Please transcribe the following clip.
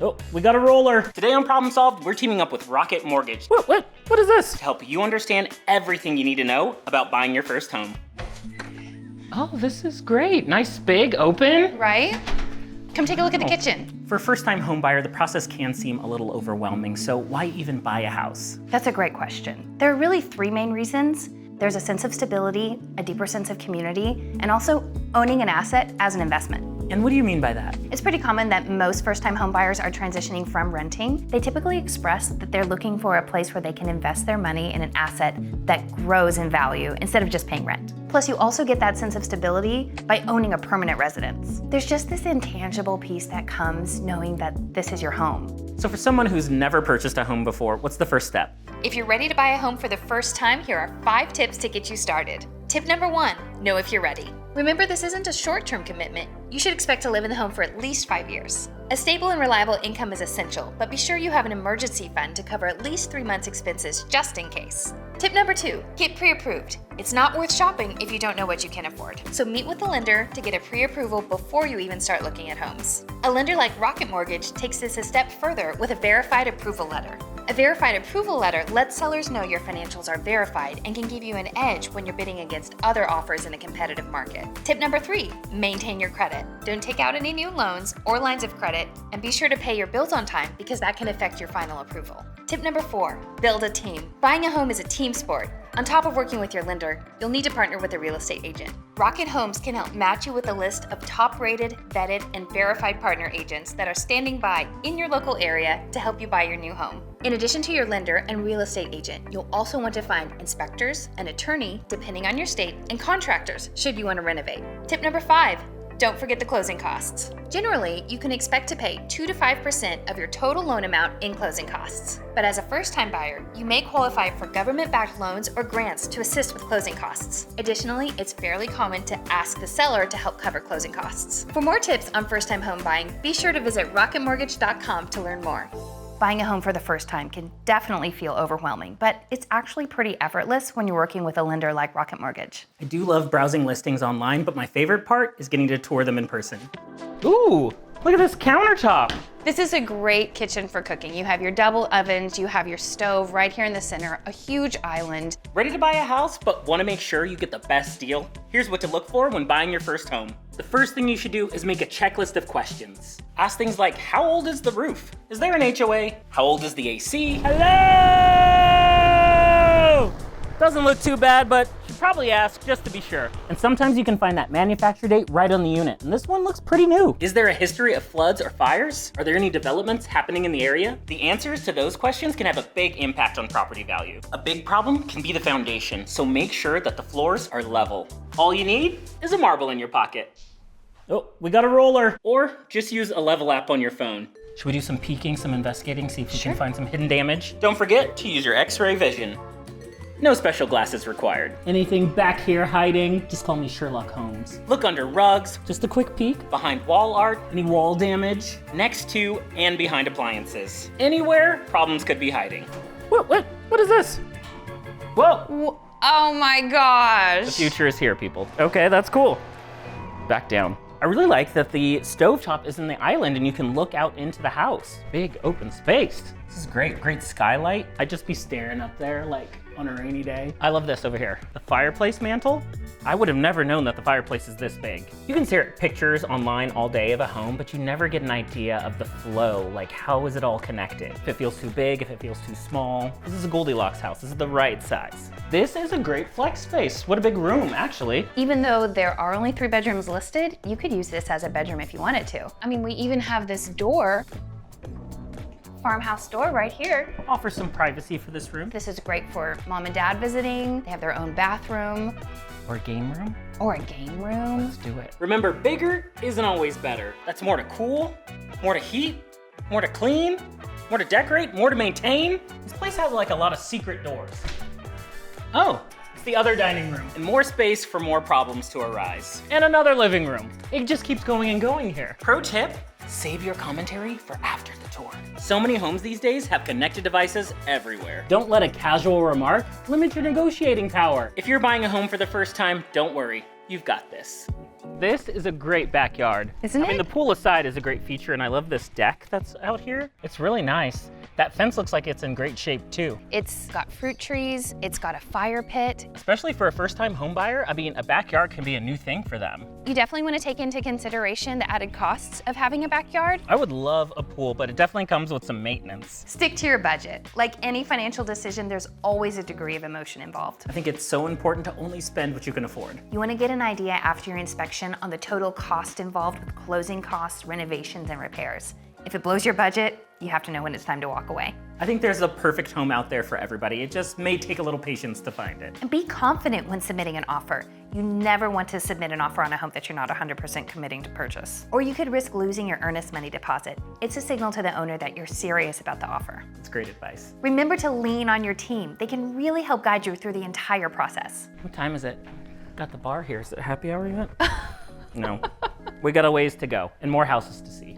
Oh, we got a roller. Today on Problem Solved, we're teaming up with Rocket Mortgage What is this? to help you understand everything you need to know about buying your first home. Oh, this is great. Nice, big, open. Right? Come take a look at the kitchen. For a first-time home buyer, the process can seem a little overwhelming, so why even buy a house? That's a great question. There are really three main reasons. There's a sense of stability, a deeper sense of community, and also owning an asset as an investment. And what do you mean by that? It's pretty common that most first-time home buyers are transitioning from renting. They typically express that they're looking for a place where they can invest their money in an asset that grows in value instead of just paying rent. Plus, you also get that sense of stability by owning a permanent residence. There's just this intangible piece that comes knowing that this is your home. So for someone who's never purchased a home before, what's the first step? If you're ready to buy a home for the first time, here are 5 tips to get you started. Tip number 1, know if you're ready. Remember, this isn't a short-term commitment. You should expect to live in the home for at least 5 years. A stable and reliable income is essential, but be sure you have an emergency fund to cover at least 3 months' expenses just in case. Tip number 2, get pre-approved. It's not worth shopping if you don't know what you can afford. So meet with the lender to get a pre-approval before you even start looking at homes. A lender like Rocket Mortgage takes this a step further with a verified approval letter. A verified approval letter lets sellers know your financials are verified and can give you an edge when you're bidding against other offers in a competitive market. Tip number 3, maintain your credit. Don't take out any new loans or lines of credit, and be sure to pay your bills on time because that can affect your final approval. Tip number 4, build a team. Buying a home is a team sport. On top of working with your lender, you'll need to partner with a real estate agent. Rocket Homes can help match you with a list of top-rated, vetted, and verified partner agents that are standing by in your local area to help you buy your new home. In addition to your lender and real estate agent, you'll also want to find inspectors, an attorney, depending on your state, and contractors should you want to renovate. Tip number 5, don't forget the closing costs. Generally, you can expect to pay 2 to 5% of your total loan amount in closing costs. But as a first-time buyer, you may qualify for government-backed loans or grants to assist with closing costs. Additionally, it's fairly common to ask the seller to help cover closing costs. For more tips on first-time home buying, be sure to visit rocketmortgage.com to learn more. Buying a home for the first time can definitely feel overwhelming, but it's actually pretty effortless when you're working with a lender like Rocket Mortgage. I do love browsing listings online, but my favorite part is getting to tour them in person. Ooh, look at this countertop. This is a great kitchen for cooking. You have your double ovens, you have your stove right here in the center, a huge island. Ready to buy a house, but want to make sure you get the best deal? Here's what to look for when buying your first home. The first thing you should do is make a checklist of questions. Ask things like, how old is the roof? Is there an HOA? How old is the AC? Hello! Doesn't look too bad, but should probably ask just to be sure. And sometimes you can find that manufacture date right on the unit, and this one looks pretty new. Is there a history of floods or fires? Are there any developments happening in the area? The answers to those questions can have a big impact on property value. A big problem can be the foundation, so make sure that the floors are level. All you need is a marble in your pocket. Oh, we got a roller. Or just use a level app on your phone. Should we do some peeking, some investigating, see if we can find some hidden damage? Don't forget to use your X-ray vision. No special glasses required. Anything back here hiding? Just call me Sherlock Holmes. Look under rugs, Just a quick peek. behind wall art, Any wall damage? next to and behind appliances. Anywhere problems could be hiding. What is this? Whoa, Oh my gosh. the future is here, people. Okay, that's cool. Back down. I really like that the stovetop is in the island and you can look out into the house. Big open space. This is great, great skylight. I'd just be staring up there like on a rainy day. I love this over here. The fireplace mantle. I would have never known that the fireplace is this big. You can stare at pictures online all day of a home, but you never get an idea of the flow, like how is it all connected? If it feels too big, if it feels too small. This is a Goldilocks house. This is the right size. This is a great flex space. What a big room, actually. Even though there are only 3 bedrooms listed, you could use this as a bedroom if you wanted to. I mean, we even have this door. Farmhouse door right here. Offer some privacy for this room. This is great for mom and dad visiting. They have their own bathroom Or a game room. or a game room. Let's do it. Remember, bigger isn't always better. That's more to cool, more to heat, more to clean, more to decorate, more to maintain. This place has like a lot of secret doors. Oh, it's the other dining room. And more space for more problems to arise. And another living room. It just keeps going and going here. Pro tip, save your commentary for after the tour. So many homes these days have connected devices everywhere. Don't let a casual remark limit your negotiating power. If you're buying a home for the first time, don't worry, you've got this. This is a great backyard. Isn't I mean, it? the pool aside is a great feature, and I love this deck that's out here. It's really nice. That fence looks like it's in great shape too. It's got fruit trees, it's got a fire pit. Especially for a first-time home buyer, I mean, a backyard can be a new thing for them. You definitely want to take into consideration the added costs of having a backyard. I would love a pool, but it definitely comes with some maintenance. Stick to your budget. Like any financial decision, there's always a degree of emotion involved. I think it's so important to only spend what you can afford. You want to get an idea after your inspection on the total cost involved with closing costs, renovations, and repairs. If it blows your budget, you have to know when it's time to walk away. I think there's a perfect home out there for everybody. It just may take a little patience to find it. And be confident when submitting an offer. You never want to submit an offer on a home that you're not 100% committing to purchase. Or you could risk losing your earnest money deposit. It's a signal to the owner that you're serious about the offer. It's great advice. Remember to lean on your team. They can really help guide you through the entire process. What time is it? Got the bar here. Is it happy hour yet? No. We got a ways to go and more houses to see.